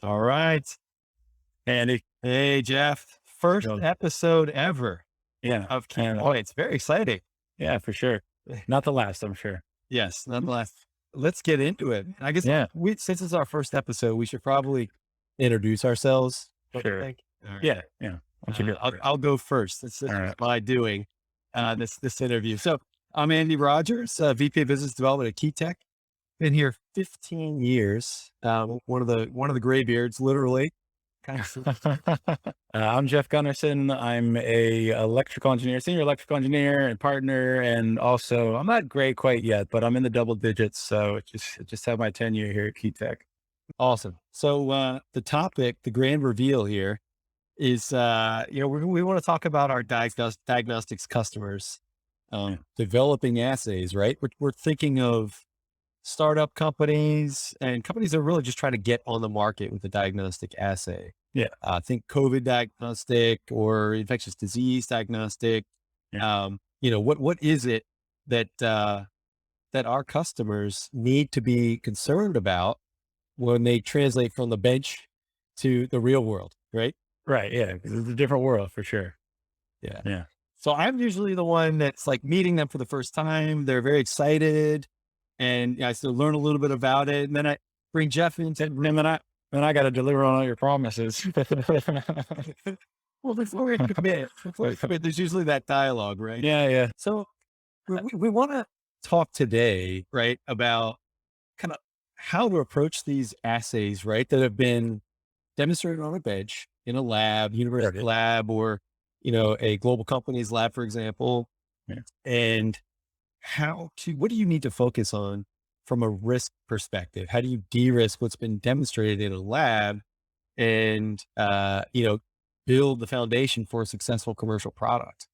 All right. Andy. Hey, Jeff. First So, episode ever yeah, of Key and Points. Very exciting. yeah, for sure. Not the last, I'm sure. Yes, nonetheless. Let's get into it. I guess Yeah, since it's our first episode, we should probably introduce ourselves. Don't you sure. think? All right. Yeah, yeah. Why don't you go I'll, first? I'll go first. This All is right. my doing. This interview. So I'm Andy Rogers, VP of Business Development at Key Tech. Been here 15 years. One of the graybeards, literally. Kind of. I'm Jeff Gunnarsson. I'm a electrical engineer, senior electrical engineer and partner, and also I'm not great quite yet, but I'm in the double digits. So just have my tenure here at Key Tech. Awesome. So the topic, the grand reveal here is, we want to talk about our diagnostics customers Yeah, developing assays, right? We're thinking of startup companies and companies that are really just trying to get on the market with a diagnostic assay. yeah, Think COVID diagnostic or infectious disease diagnostic. yeah. What is it that that our customers need to be concerned about when they translate from the bench to the real world, right? Right. Yeah, 'cause it's a different world for sure. Yeah. Yeah. So I'm usually the one that's like meeting them for the first time. They're very excited and I still learn a little bit about it. And then I bring Jeff into the And room. then I got to deliver on all your promises. Well, before we commit, there's usually that dialogue, right? Yeah, yeah. So we want to talk today, right, about kind of how to approach these assays, right, that have been demonstrated on a bench in a lab, There it university is. lab, or a global company's lab, for example, Yeah. and what do you need to focus on from a risk perspective? How do you de-risk what's been demonstrated in a lab and, build the foundation for a successful commercial product?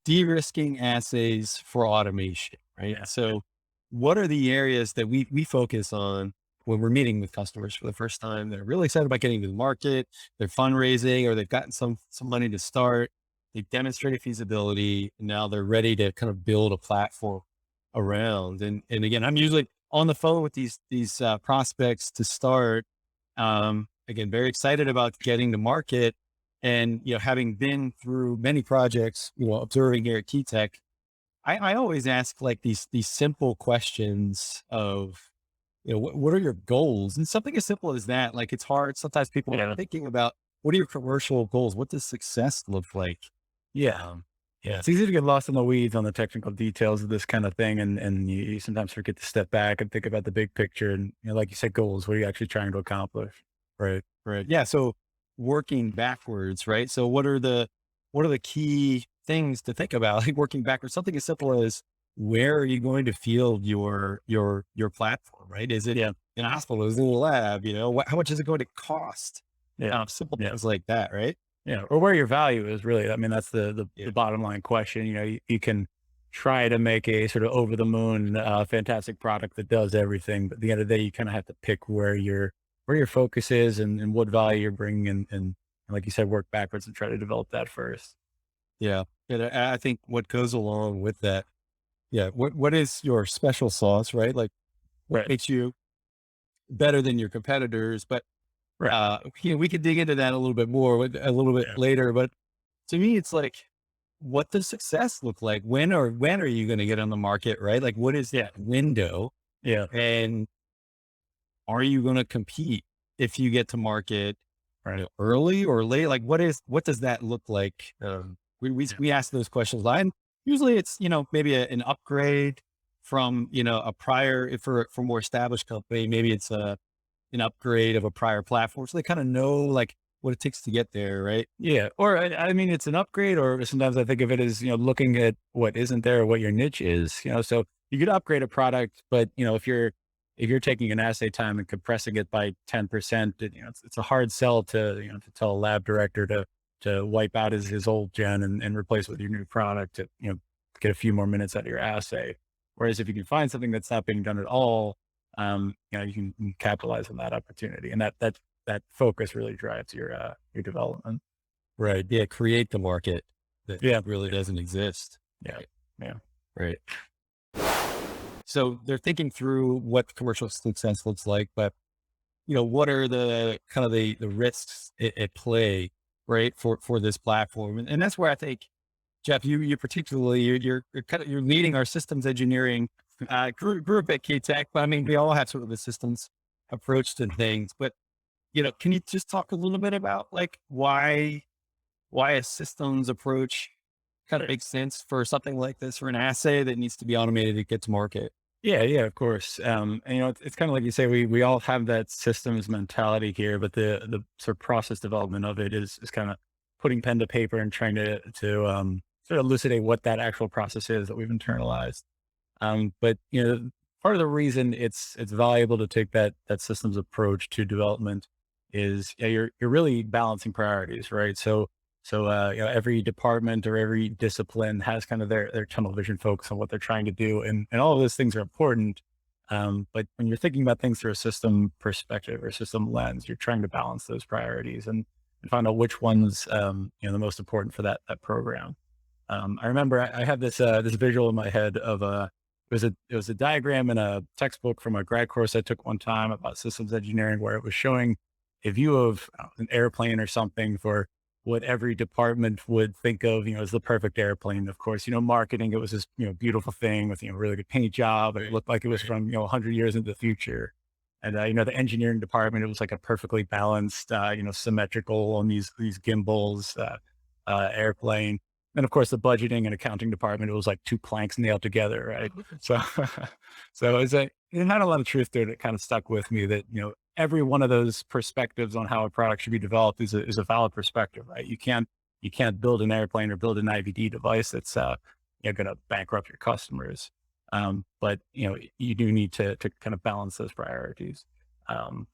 De-risking assays for automation, right? Yeah. So what are the areas that we focus on when we're meeting with customers for the first time? They're really excited about getting to the market, they're fundraising, or they've gotten some money to start. They've demonstrated feasibility, and now they're ready to kind of build a platform around. And again, I'm usually on the phone with these prospects to start. Again, very excited about getting to market, and having been through many projects, observing here at Key Tech, I always ask like these simple questions of, what are your goals? And something as simple as that, like it's hard. Sometimes people are Yeah. thinking about, what are your commercial goals? What does success look like? Yeah. Um, Yeah. It's easy to get lost in the weeds on the technical details of this kind of thing. And you sometimes forget to step back and think about the big picture. And, like you said, goals, what are you actually trying to accomplish? right, right. Yeah. So working backwards, right? So what are the key things to think about? Like working backwards, something as simple as, where are you going to field your platform, right? Is it Yeah. in a hospital? Is it in a lab? How much is it going to cost? Yeah. Simple Yeah. things like that, right? Yeah. Or where your value is really. I mean, that's the Yeah. bottom line question. You can try to make a sort of over the moon, fantastic product that does everything. But at the end of the day, you kind of have to pick where your focus is and what value you're bringing and like you said, work backwards and try to develop that first. Yeah. And I think what goes along with that, yeah. What is your special sauce, right? Like what Right. makes you better than your competitors? But Right. we could dig into that a little bit more a little bit Yeah. later. But to me, it's like, what does success look like? When are you going to get on the market, right? Like, what is Yeah. that window? Yeah. And are you going to compete if you get to market, Right. early or late? Like, what does that look like? Yeah. We ask those questions a lot. And usually it's, maybe an upgrade from, a prior, if for more established company, maybe it's an upgrade of a prior platform. So they kind of know like what it takes to get there. Right. Yeah. Or I mean, it's an upgrade, or sometimes I think of it as, looking at what isn't there, or what your niche is, so you could upgrade a product, but if you're taking an assay time and compressing it by 10%, it's a hard sell to tell a lab director to wipe out his old gen and replace with your new product to, get a few more minutes out of your assay. Whereas if you can find something that's not being done at all, you can capitalize on that opportunity. And that focus really drives your development. Right. Yeah. Create the market that Yeah. really doesn't exist. Yeah. Right. Yeah. Right. So they're thinking through what commercial success looks like, but what are the kind of the risks at play, right, for this platform. And that's where I think, Jeff, you particularly, you're leading our systems engineering group at K Tech. But I mean, we all have sort of a systems approach to things. But can you just talk a little bit about like why a systems approach kind of makes sense for something like this, for an assay that needs to be automated to get to market? Yeah, yeah, of course. And it's kind of like you say, we all have that systems mentality here, but the sort of process development of it is kind of putting pen to paper and trying to sort of elucidate what that actual process is that we've internalized. But part of the reason it's valuable to take that systems approach to development is, yeah, you're really balancing priorities, right? So every department or every discipline has kind of their tunnel vision focus on what they're trying to do, and all of those things are important. But when you're thinking about things through a system perspective or system lens, you're trying to balance those priorities and find out which ones the most important for that program. I remember I had this visual in my head of it was a diagram in a textbook from a grad course I took one time about systems engineering, where it was showing a view of an airplane or something for what every department would think of, as the perfect airplane. Of course, marketing, it was this, beautiful thing with, really good paint job. It looked like it was from, 100 years into the future. And, the engineering department, it was like a perfectly balanced, symmetrical on these gimbals, airplane. And of course, the budgeting and accounting department, it was like two planks nailed together, right? So, so it had a lot of truth to it. It kind of stuck with me that, every one of those perspectives on how a product should be developed is a valid perspective, right? You can't build an airplane or build an IVD device that's going to bankrupt your customers. But you do need to kind of balance those priorities.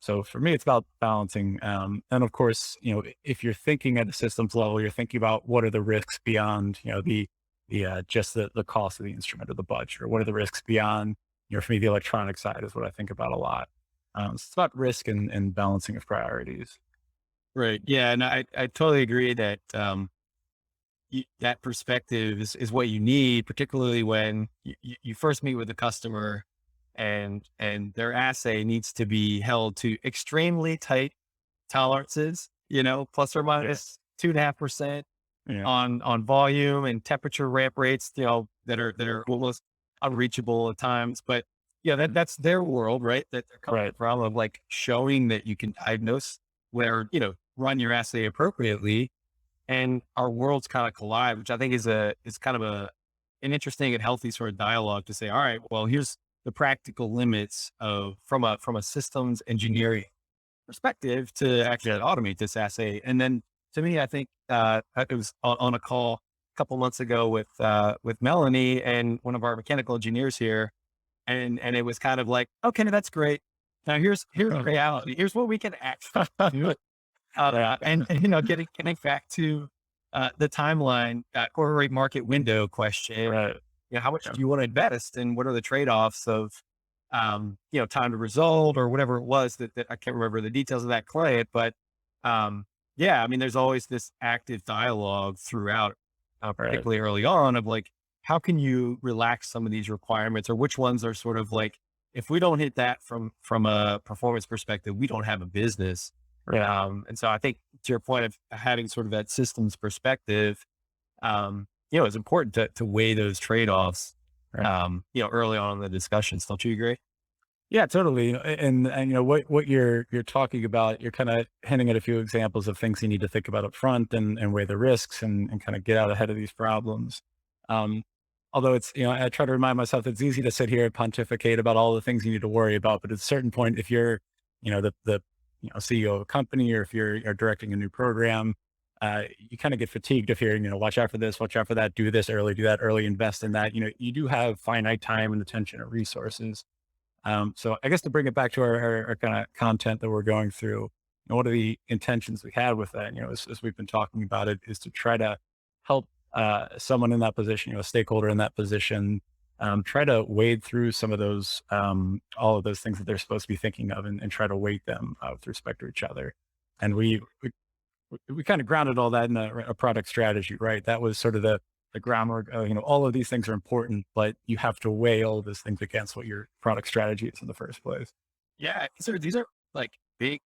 So for me, it's about balancing. And of course, if you're thinking at a systems level, you're thinking about what are the risks beyond, the just the cost of the instrument or the budget, or what are the risks beyond, for me, the electronic side is what I think about a lot. So it's about risk and balancing of priorities. Right. Yeah. And I totally agree that, that perspective is what you need, particularly when you first meet with the customer and their assay needs to be held to extremely tight tolerances, plus or Yeah. minus 2.5% Yeah. on volume and temperature ramp rates, that are almost unreachable at times. But yeah, that's their world, right? That they're coming Right. from, of like showing that you can diagnose where, run your assay appropriately. And our worlds kind of collide, which I think is kind of an interesting and healthy sort of dialogue to say, all right, well, here's the practical limits of from a systems engineering perspective to actually Yeah. automate this assay. And then to me, I think it was on a call a couple months ago with Melanie and one of our mechanical engineers here, and it was kind of like, okay, that's great. Now here's reality. Here's what we can actually do. Yeah. And getting back to the timeline, core rate market window question. Right. How much Yeah. do you want to invest, and what are the trade offs of time to result or whatever it was that I can't remember the details of that client, but yeah, I mean, there's always this active dialogue throughout, Right. particularly early on, of like, how can you relax some of these requirements, or which ones are sort of like, if we don't hit that from a performance perspective, we don't have a business. Right. And so I think, to your point of having sort of that systems perspective, it's important to weigh those trade-offs, Right. early on in the discussions. Don't you agree? Yeah, totally. And what you're talking about, you're kind of hinting at a few examples of things you need to think about up front and weigh the risks and kind of get out ahead of these problems. Um, Although it's, I try to remind myself that it's easy to sit here and pontificate about all the things you need to worry about, but at a certain point, if you're, the CEO of a company, or if you're directing a new program, you kind of get fatigued if you're, watch out for this, watch out for that, do this early, do that early, invest in that. You do have finite time and attention and resources. So I guess to bring it back to our kind of content that we're going through, one of the intentions we had with that, as we've been talking about it, is to try to help someone in that position, a stakeholder in that position, try to wade through some of those, all of those things that they're supposed to be thinking of, and try to weight them with respect to each other. And we kind of grounded all that in a product strategy, right? That was sort of the groundwork. All of these things are important, but you have to weigh all of those things against what your product strategy is in the first place. Yeah, these are like big,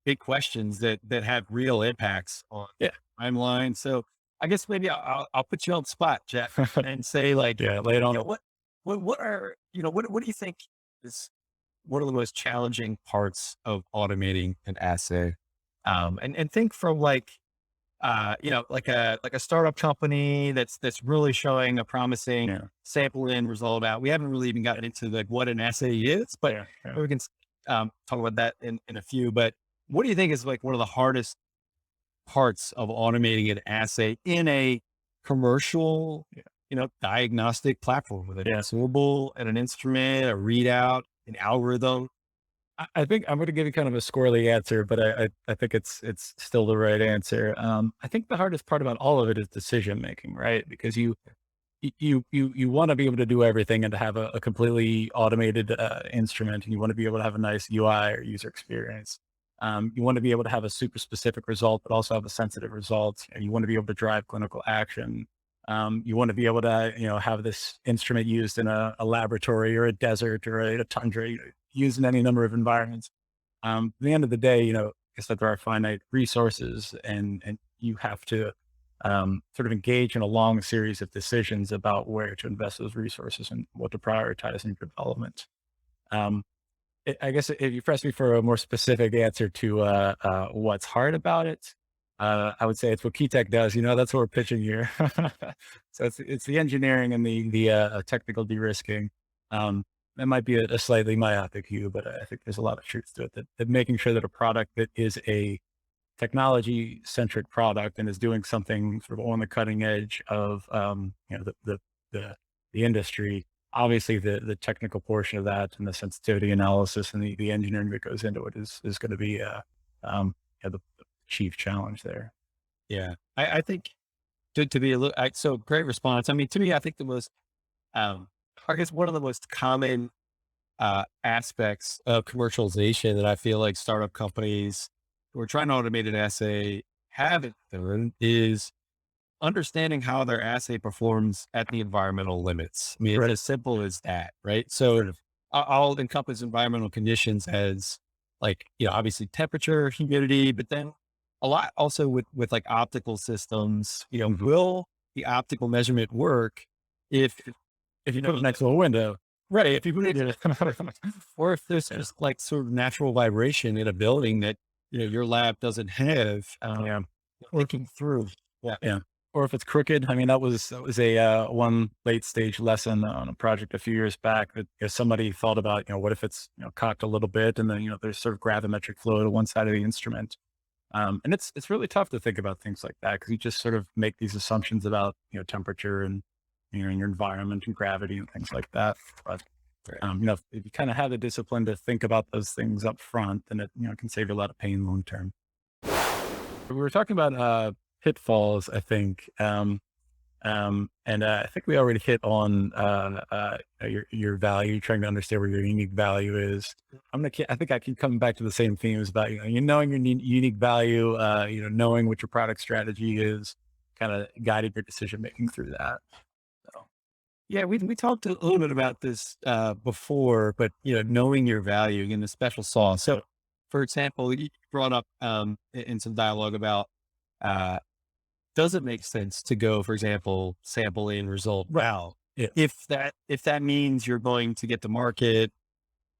big questions that have real impacts on Yeah. timeline. So I guess maybe I'll put you on the spot, Jeff, and say like, Yeah. Lay it on. what are, what do you think is one of the most challenging parts of automating an assay? And think from like, like a startup company that's really showing a promising Yeah. sample in result out. We haven't really even gotten into like what an assay is, but Yeah. Yeah. we can talk about that in a few. But what do you think is like one of the hardest parts of automating an assay in a commercial, Yeah. diagnostic platform with a Yeah. consumable and an instrument, a readout, an algorithm? I think I'm going to give you kind of a squirrely answer, but I think it's still the right answer. I think the hardest part about all of it is decision making, right? Because you want to be able to do everything and to have a completely automated instrument, and you want to be able to have a nice UI or user experience. You want to be able to have a super specific result, but also have a sensitive result. You want to be able to drive clinical action. You want to be able to, have this instrument used in a laboratory or a desert or a tundra, used in any number of environments. At the end of the day, I guess that there are finite resources, and you have to sort of engage in a long series of decisions about where to invest those resources and what to prioritize in your development. Um, I guess if you press me for a more specific answer to what's hard about it, I would say it's what Keytech does. That's what we're pitching here. So it's the engineering and the technical de-risking. That might be a slightly myopic view, but I think there's a lot of truth to it. That making sure that a product that is a technology centric product and is doing something sort of on the cutting edge of the the industry. Obviously, the technical portion of that and the sensitivity analysis and the engineering that goes into it is going to be the chief challenge there. Yeah, I think to be a little, so great response. I mean, to me, I think the most, um, I guess one of the most common aspects of commercialization that I feel like startup companies who are trying to automate an assay haven't done is understanding how their assay performs at the environmental limits. I mean, it's Right. as simple as that, right? So Sort of. I'll encompass environmental conditions as like, obviously temperature, humidity, but then a lot also with like optical systems, Mhm. will the optical measurement work if, If you you put it know, next to a window. right. If you put it, Yeah. or if there's Yeah. just like sort of natural vibration in a building that, your lab doesn't have, Yeah. Or thinking through. Yeah. yeah. Or if it's crooked. I mean, that was a one late stage lesson on a project a few years back that somebody thought about, what if it's cocked a little bit, and then there's sort of gravimetric flow to one side of the instrument. And it's really tough to think about things like that because you just sort of make these assumptions about temperature and and your environment and gravity and things like that. But Right. if you kind of have the discipline to think about those things up front, then it can save you a lot of pain long term. We were talking about pitfalls, I think, and I think we already hit on your value, trying to understand where your unique value is. I think I keep coming back to the same themes about you knowing your unique value, knowing what your product strategy is, kind of guiding your decision making through that. So Yeah, we talked a little bit about this before, but knowing your value in the special sauce. So, for example, you brought up in some dialogue about uh, does it make sense to go, for example, sample in, result right, out? yeah, If that means you're going to get to market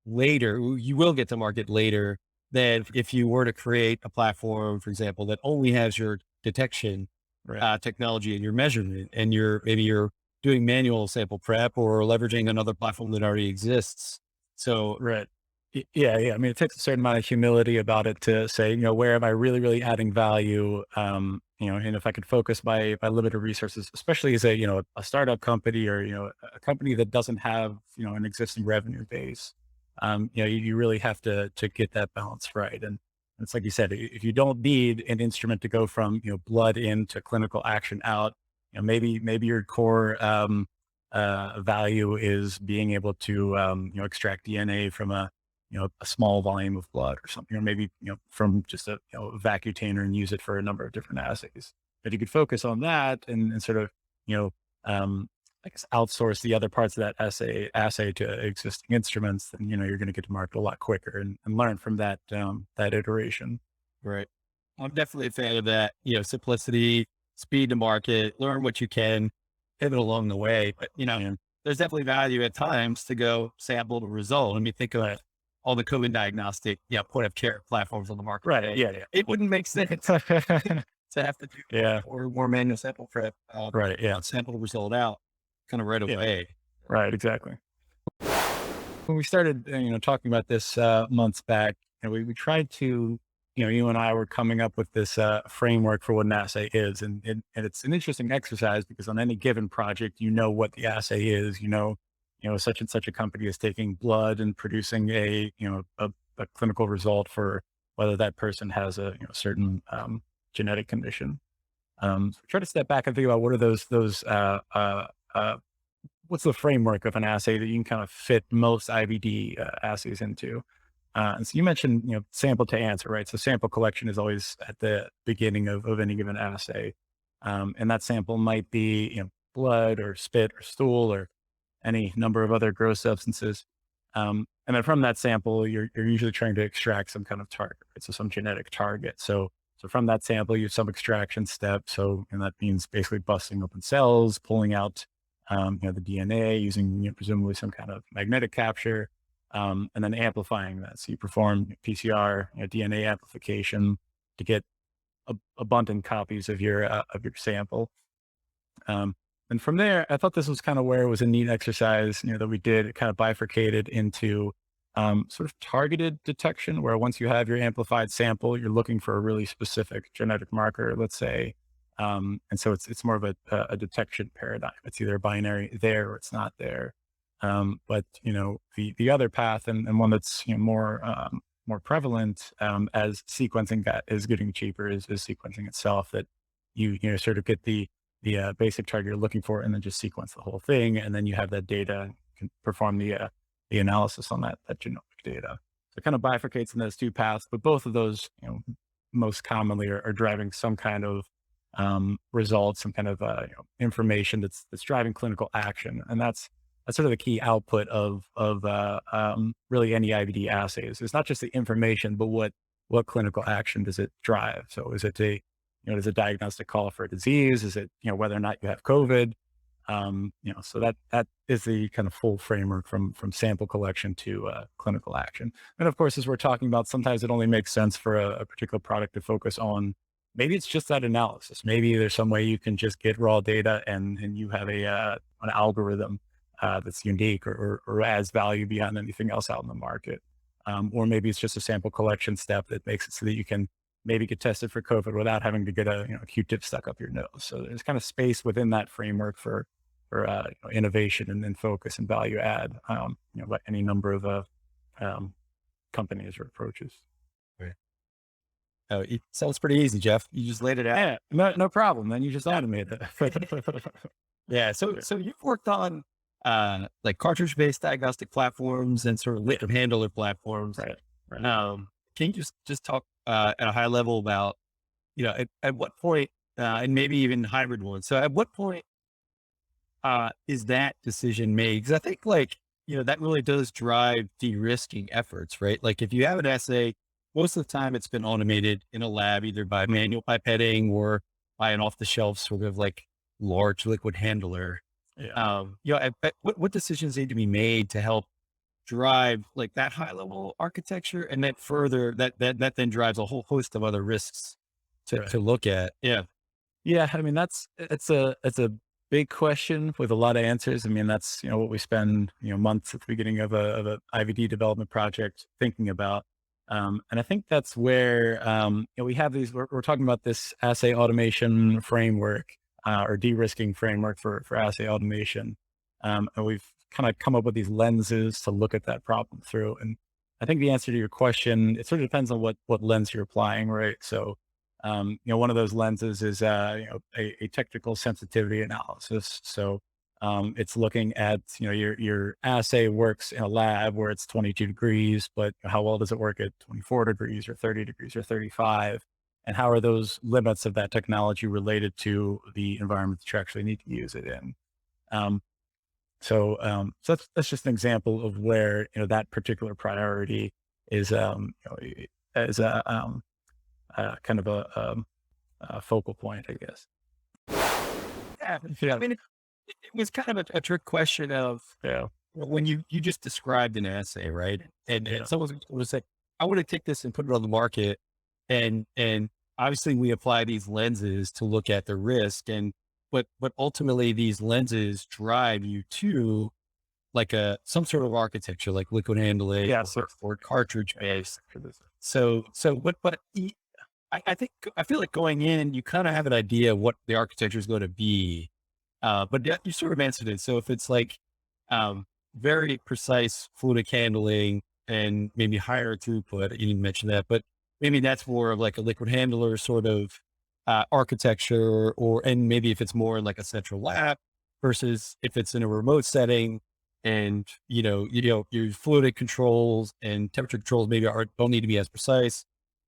later, you will get to market later than if you were to create a platform, for example, that only has your detection right. technology and your measurement, and maybe you're doing manual sample prep or leveraging another platform that already exists. So Right. Yeah, yeah. I mean, it takes a certain amount of humility about it to say, where am I really, really adding value? And if I could focus my limited resources, especially as a startup company or, a company that doesn't have, an existing revenue base, you really have to get that balance right. And it's like you said, if you don't need an instrument to go from, blood in to clinical action out, maybe your core, value is being able to extract DNA from a small volume of blood or something, or maybe from just a vacutainer and use it for a number of different assays. But you could focus on that and sort of you know um, I guess, outsource the other parts of that assay to existing instruments, then, you're going to get to market a lot quicker and learn from that iteration. Right. I'm definitely a fan of that, simplicity, speed to market, learn what you can, pivot along the way. But, Yeah. there's definitely value at times to go sample the result. I mean, think of Right. all the COVID diagnostic, point of care platforms on the market Right. today. Yeah. It wouldn't make sense to have to do Yeah. or more manual sample prep, Right. Yeah. sample the result out kind of right Yeah. away. Right. Exactly. When we started, talking about this months back, we tried to, you and I were coming up with this framework for what an assay is, and it's an interesting exercise because on any given project, what the assay is. Such and such a company is taking blood and producing a clinical result for whether that person has a certain genetic condition. So try to step back and think about what are those what's the framework of an assay that you can kind of fit most IVD assays into? And so you mentioned, sample to answer, right? So sample collection is always at the beginning of any given assay. And that sample might be, blood or spit or stool or any number of other gross substances. And then from that sample, you're usually trying to extract some kind of target, right? So some genetic target. So from that sample, you have some extraction step. So, and that means basically busting open cells, pulling out, the DNA using, presumably some kind of magnetic capture, and then amplifying that. So you perform PCR, DNA amplification to get abundant copies of your sample. Um, and from there, I thought this was kind of where it was a neat exercise, that we did. It kind of bifurcated into sort of targeted detection, where once you have your amplified sample, you're looking for a really specific genetic marker, let's say. And so it's more of a detection paradigm. It's either binary there or it's not there. But the other path and one that's more prevalent as is getting cheaper is sequencing itself. That you sort of get the basic target you're looking for, and then just sequence the whole thing, and then you have that data and can perform the analysis on that genomic data. So it kind of bifurcates in those two paths, but both of those, most commonly are driving some kind of results, some kind of information that's driving clinical action, and that's sort of the key output of really any IVD assays. It's not just the information, but what clinical action does it drive? So is it does a diagnostic call for a disease? Is it, whether or not you have COVID? So that is the kind of full framework from sample collection to clinical action. And of course, as we're talking about, sometimes it only makes sense for a particular product to focus on. Maybe it's just that analysis. Maybe there's some way you can just get raw data and you have an algorithm that's unique or adds value beyond anything else out in the market. Or maybe it's just a sample collection step that makes it so that you can maybe get tested for COVID without having to get a Q-tip stuck up your nose. So there's kind of space within that framework for innovation and then focus and value add, by any number of um, companies or approaches. Right. Oh, it sounds pretty easy, Jeff. You just laid it out. Yeah, no problem. Then you just automate that. Yeah. So, Yeah. so you've worked on like cartridge-based diagnostic platforms and sort of liquid handler platforms. Right. Right. Can you just talk at a high level about, at what point, and maybe even hybrid ones. So at what point is that decision made? Because I think that really does drive de-risking efforts, right? Like if you have an assay, most of the time it's been automated in a lab, either by manual pipetting or by an off-the-shelf sort of like large liquid handler. Yeah. What decisions need to be made to help drive like that high level architecture, and then further that then drives a whole host of other risks Right. to look at. Yeah. Yeah, I mean it's a big question with a lot of answers. I mean that's what we spend months at the beginning of a IVD development project thinking about, and I think that's where we have these. We're talking about this assay automation framework or de-risking framework for assay automation, and we've kind of come up with these lenses to look at that problem through. And I think the answer to your question, it sort of depends on what lens you're applying, right? So one of those lenses is, a technical sensitivity analysis. So, it's looking at, your assay works in a lab where it's 22 degrees, but how well does it work at 24 degrees or 30 degrees or 35? And how are those limits of that technology related to the environment that you actually need to use it in? So that's just an example of where, that particular priority is, as kind of a focal point, I guess. Yeah. I Yeah. mean, it was kind of a trick question of Yeah. when you just described an assay, right? And Yeah. someone was like, I want to take this and put it on the market. And obviously we apply these lenses to look at the risk but ultimately these lenses drive you to like some sort of architecture, like liquid handling Yeah. So, or cartridge yeah. based. For this. So I think I feel like going in, you kind of have an idea of what the architecture is going to be. But yeah, you sort of answered it. So if it's like um, very precise fluidic handling and maybe higher throughput, you didn't mention that, but maybe that's more of like a liquid handler sort of architecture, and maybe if it's more in like a central lab versus if it's in a remote setting, and your fluidic controls and temperature controls maybe don't need to be as precise.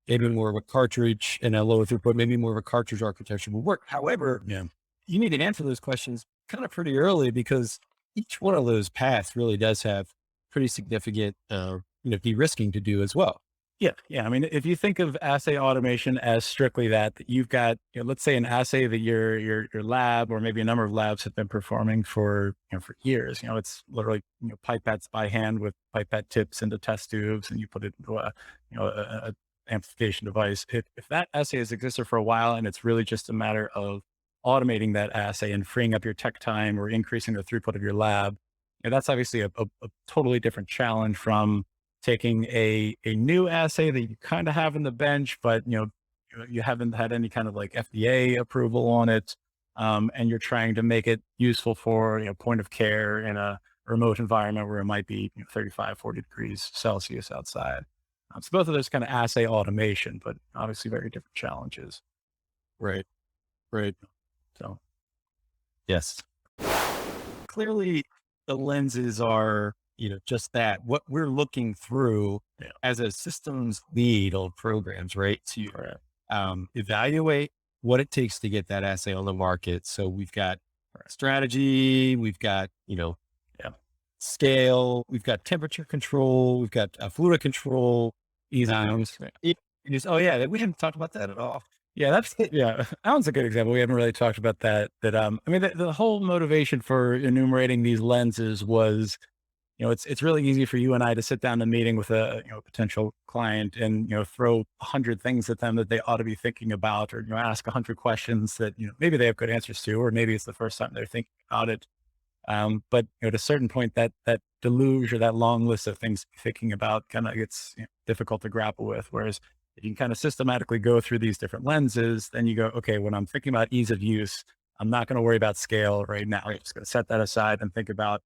Maybe more of a cartridge and a lower throughput, maybe more of a cartridge architecture will work. However, Yeah. you need to answer those questions kind of pretty early because each one of those paths really does have pretty significant, de-risking to do as well. Yeah, yeah. I mean, if you think of assay automation as strictly that you've got, let's say an assay that your lab or maybe a number of labs have been performing for years. It's literally pipettes by hand with pipette tips into test tubes, and you put it into a amplification device. If that assay has existed for a while, and it's really just a matter of automating that assay and freeing up your tech time or increasing the throughput of your lab, that's obviously a totally different challenge from taking a new assay that you kind of have in the bench, but you haven't had any kind of like FDA approval on it, and you're trying to make it useful for point of care in a remote environment where it might be 35, 40 degrees Celsius outside. So both of those kind of assay automation, but obviously very different challenges. Right. Right. So Yes. Clearly, the lenses are, just that. What we're looking through yeah, as a systems lead on programs, right? To correct, evaluate what it takes to get that assay on the market. So we've got correct. strategy, we've got, Yeah, scale, we've got temperature control, we've got fluid control, easy um, use. Yeah. oh yeah, we haven't talked about that at all. Yeah, that's yeah. That one's a good example. We haven't really talked about that. I mean, the whole motivation for enumerating these lenses was, it's really easy for you and I to sit down in a meeting with a potential client and throw 100 things at them that they ought to be thinking about, or ask 100 questions that maybe they have good answers to, or maybe it's the first time they're thinking about it. But at a certain point, that deluge or that long list of things to be thinking about kind of gets difficult to grapple with. Whereas if you can kind of systematically go through these different lenses, then you go, okay, when I'm thinking about ease of use, I'm not going to worry about scale right now. I'm just going to set that aside and think about,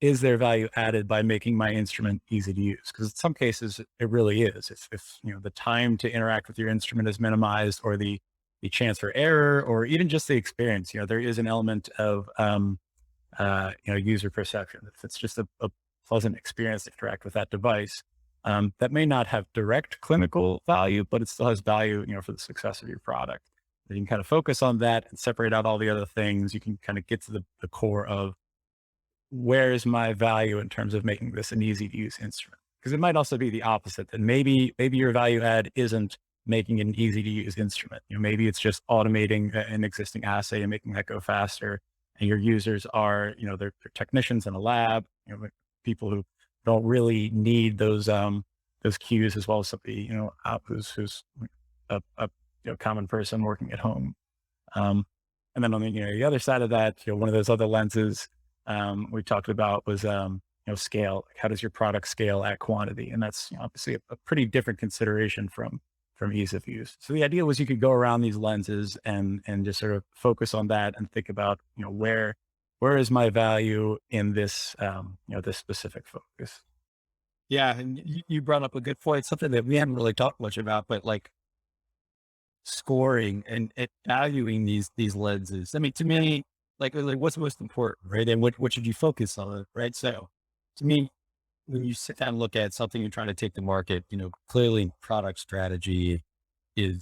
is there value added by making my instrument easy to use? Because in some cases it really is. If the time to interact with your instrument is minimized, or the chance for error, or even just the experience, there is an element of user perception. If it's just a pleasant experience to interact with that device, that may not have direct clinical value, but it still has value, for the success of your product. You can kind of focus on that and separate out all the other things. You can kind of get to the core of, where is my value in terms of making this an easy to use instrument? Because it might also be the opposite, that maybe your value add isn't making an easy to use instrument. Maybe it's just automating an existing assay and making that go faster. And your users are, they're technicians in a lab, like people who don't really need those cues, as well as somebody, who's a common person working at home. Um, and then on the other side of that, one of those other lenses we talked about was scale. Like, how does your product scale at quantity? And that's obviously a pretty different consideration from ease of use. So the idea was you could go around these lenses and just sort of focus on that and think about where is my value in this this specific focus. Yeah, and you brought up a good point, something that we haven't really talked much about, but like scoring and valuing these lenses. I mean, to me, like what's most important, right? And what should you focus on, right? So, to me, when you sit down and look at something you're trying to take to market, clearly product strategy is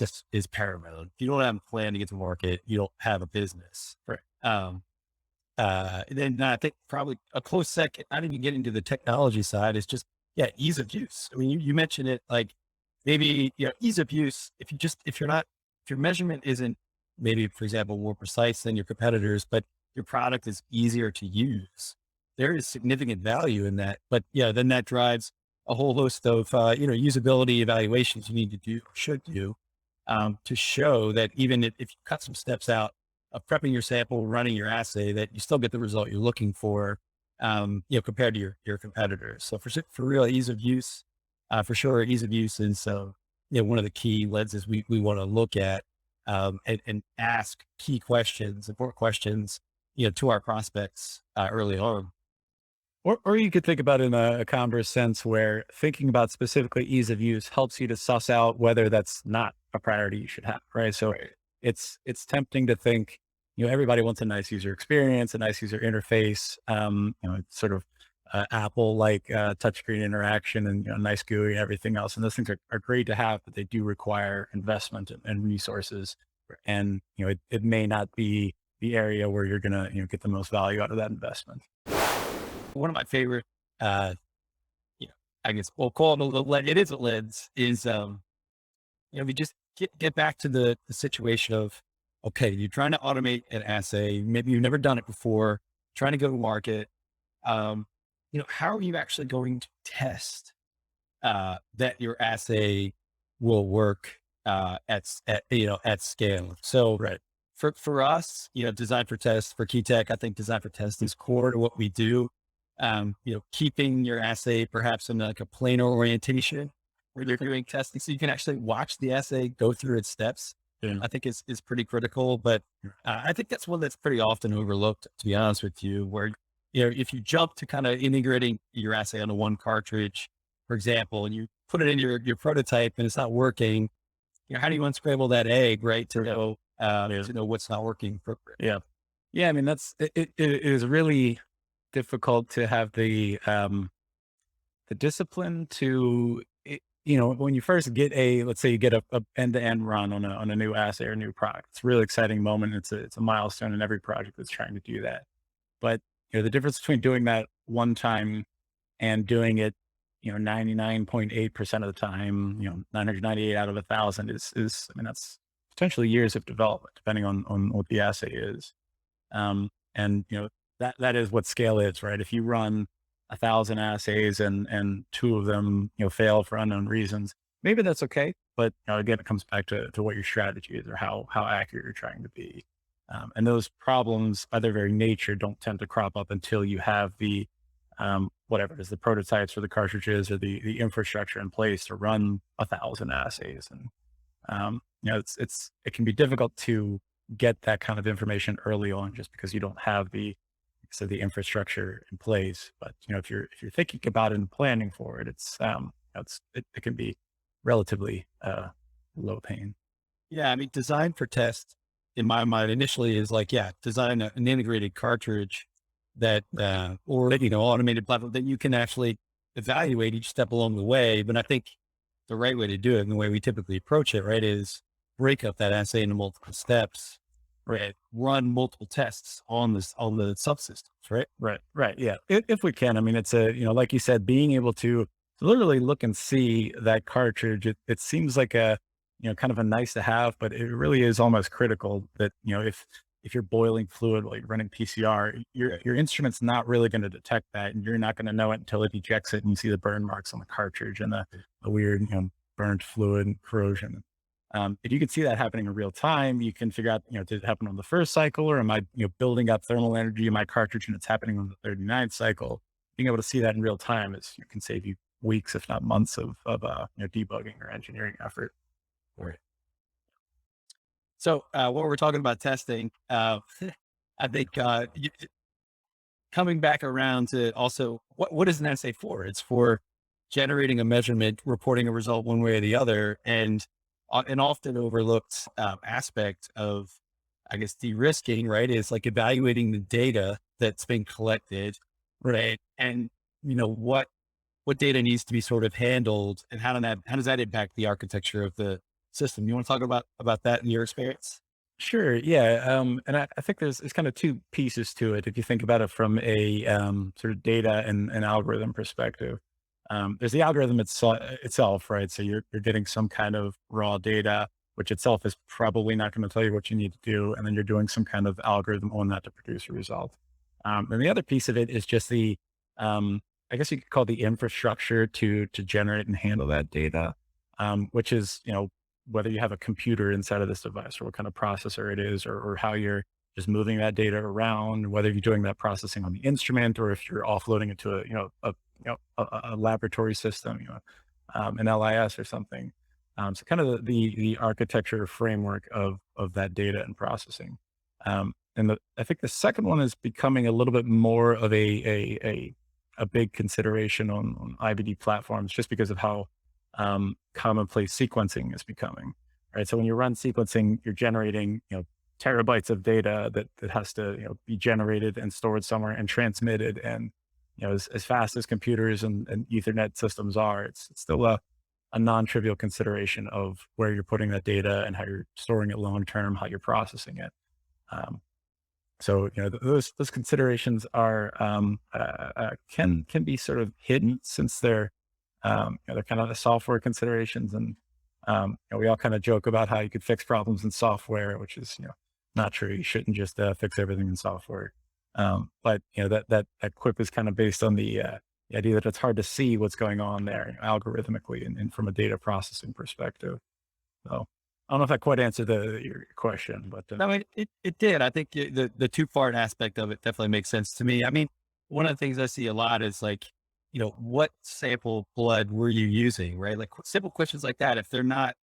paramount. If you don't have a plan to get to market, you don't have a business. Right. Um, Then I think probably a close second, not even getting to the technology side, is just, yeah, ease of use. I mean, you mentioned it, like maybe, ease of use. If you're not, if your measurement isn't maybe, for example, more precise than your competitors, but your product is easier to use, there is significant value in that. But yeah, then that drives a whole host of, usability evaluations you need to do, should do, to show that even if you cut some steps out of prepping your sample, running your assay, that you still get the result you're looking for, compared to your competitors. So for real ease of use, for sure, ease of use is, one of the key lenses we want to look at, and ask key questions, important questions, to our prospects, early on. Or you could think about it in a converse sense where thinking about specifically ease of use helps you to suss out whether that's not a priority you should have, right? So Right. it's tempting to think, everybody wants a nice user experience, a nice user interface, it's sort of Apple like touchscreen interaction and nice GUI and everything else. And those things are great to have, but they do require investment and resources. And it may not be the area where you're gonna get the most value out of that investment. One of my favorite, uh, you know, I guess we'll call it a little, it is a lens, is, we just get back to the situation of, okay, you're trying to automate an assay. Maybe you've never done it before, trying to go to market. Um, how are you actually going to test, that your assay will work, at scale? So Right. for us, design for test for Key Tech, I think design for test is core to what we do. Keeping your assay perhaps in like a planar orientation where you're doing testing, so you can actually watch the assay go through its steps, Yeah. I think is pretty critical. But I think that's one that's pretty often overlooked, to be honest with you, where, if you jump to kind of integrating your assay onto one cartridge, for example, and you put it in your prototype and it's not working, how do you unscramble that egg, right? Yeah. To know what's not working for. Yeah. Yeah. I mean, it is really difficult to have the discipline to, when you first get let's say you get a end to end run on a new assay or new product, it's a really exciting moment. It's a milestone in every project that's trying to do that. But, the difference between doing that one time and doing it, 99.8% of the time, 998 out of 1,000 I mean, that's potentially years of development, depending on what the assay is. And that is what scale is, right? If you run 1,000 assays and two of them, fail for unknown reasons, maybe that's okay. But again, it comes back to what your strategy is or how accurate you're trying to be. And those problems, by their very nature, don't tend to crop up until you have the whatever it is, the prototypes or the cartridges or the infrastructure in place to run 1,000 assays. And it can be difficult to get that kind of information early on just because you don't have the infrastructure in place. But if you're thinking about it and planning for it, it can be relatively low pain. Yeah, I mean, design for test in my mind initially is like, yeah, design an integrated cartridge that, or, automated platform that you can actually evaluate each step along the way. But I think the right way to do it and the way we typically approach it, right, is break up that assay into multiple steps, right? Run multiple tests on the subsystems, right? Right, right, yeah. If we can, I mean, it's like you said, being able to literally look and see that cartridge. It seems like a kind of a nice to have, but it really is almost critical that if you're boiling fluid while you're running PCR, Right. your instrument's not really going to detect that, and you're not going to know it until it ejects it, and you see the burn marks on the cartridge and the weird burnt fluid and corrosion. If you can see that happening in real time, you can figure out, did it happen on the first cycle or am I, building up thermal energy in my cartridge and it's happening on the 39th cycle? Being able to see that in real time can save you weeks, if not months of debugging or engineering effort. Right. So, what we're talking about testing, I think, coming back around to also what is an assay for? It's for generating a measurement, reporting a result one way or the other, and an often overlooked, aspect of, I guess, de-risking, right, is like evaluating the data that's been collected, right, and what data needs to be sort of handled, and how does that impact the architecture of the system? You want to talk about that in your experience? Sure. Yeah. And I think there's kind of two pieces to it. If you think about it from a sort of data and algorithm perspective, there's the algorithm itself, right? So you're getting some kind of raw data, which itself is probably not going to tell you what you need to do, and then you're doing some kind of algorithm on that to produce a result. And the other piece of it is just the, um, I guess you could call the infrastructure to generate and handle that data, which is whether you have a computer inside of this device or what kind of processor it is, or how you're just moving that data around, whether you're doing that processing on the instrument or if you're offloading it to a laboratory system, an LIS or something. So kind of the architecture framework of that data and processing. I think the second one is becoming a little bit more of a big consideration on IVD platforms, just because of how commonplace sequencing is becoming, right? So when you run sequencing, you're generating, terabytes of data that has to, be generated and stored somewhere and transmitted. And, as fast as computers and Ethernet systems are, it's still a non-trivial consideration of where you're putting that data and how you're storing it long-term, how you're processing it. Um, so, those considerations are, can be sort of hidden, since they're kind of the software considerations. And we all kind of joke about how you could fix problems in software, which is not true. You shouldn't just fix everything in software. But that quip is kind of based on the idea that it's hard to see what's going on there, algorithmically, and from a data processing perspective. So I don't know if that quite answered your question, but No, it did. I think the two-part aspect of it definitely makes sense to me. I mean, one of the things I see a lot is like, what sample blood were you using, right? Like simple questions like that, if they're not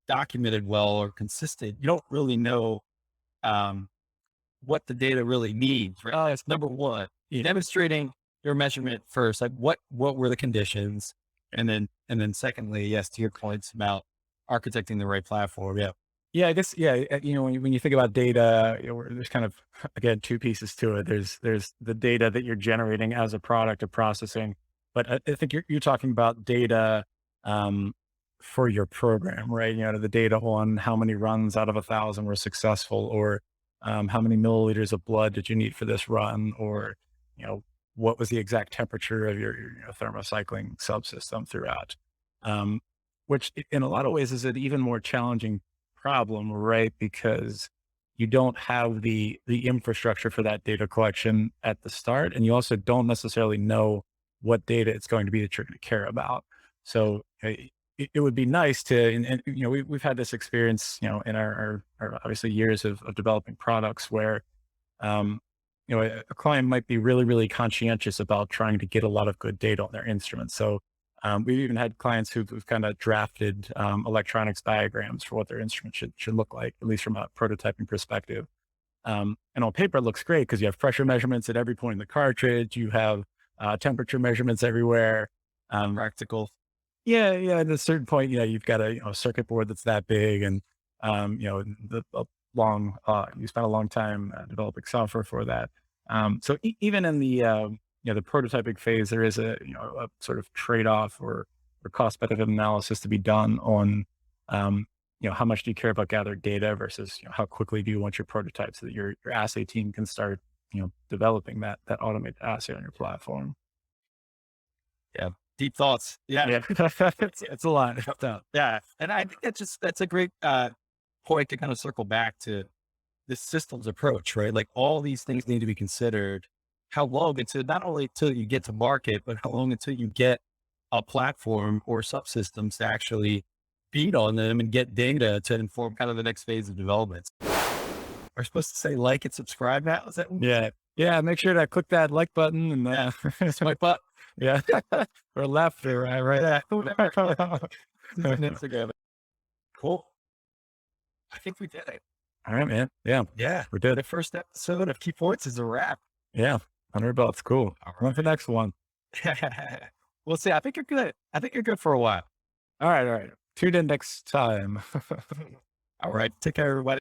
documented well or consistent, you don't really know um, what the data really means, right? That's number one. yeah. Demonstrating your measurement first, like what were the conditions, and then secondly, yes, to your points about architecting the right platform. Yeah, Yeah, I guess, yeah, when you think about data, there's kind of, again, two pieces to it. There's the data that you're generating as a product of processing, but I think you're talking about data, um, for your program, right? The data on how many runs out of 1,000 were successful, or how many milliliters of blood did you need for this run, or you know what was the exact temperature of your thermocycling subsystem throughout. Um, which in a lot of ways is an even more challenging problem, right? Because you don't have the infrastructure for that data collection at the start, and you also don't necessarily know what data it's going to be that you're going to care about. So it would be nice to, and we've had this experience, in our obviously years of developing products where, um, a client might be really, really conscientious about trying to get a lot of good data on their instruments. So we've even had clients who've kind of drafted electronics diagrams for what their instrument should look like, at least from a prototyping perspective. And on paper, it looks great because you have pressure measurements at every point in the cartridge. You have temperature measurements everywhere. practical. Yeah, yeah. At a certain point, you've got a circuit board that's that big, and the a long you spent a long time developing software for that. So even in the prototyping phase, there is a sort of trade off, or cost benefit analysis to be done on how much do you care about gathered data versus how quickly do you want your prototype so that your assay team can start developing that automated assay on your platform. Yeah, deep thoughts. Yeah, Yeah, it's a lot. yeah, and I think that's a great point to kind of circle back to this systems approach, right? Like all these things need to be considered. How long until not only until you get to market, but how long until you get a platform or subsystems to actually feed on them and get data to inform kind of the next phase of development. We're supposed to say like and subscribe now. Is that Yeah. Yeah, make sure to click that like button, and yeah? Swipe up. yeah, or left or right. Yeah. Instagram. Cool. I think we did it. All right, man. Yeah, Yeah. we're good. The first episode of Key Points is a wrap. Yeah, 100 bucks. Cool. All On to the right. next one. We'll see. I think you're good. I think you're good for a while. All right, all right. Tune in next time. All right. Take care, everybody.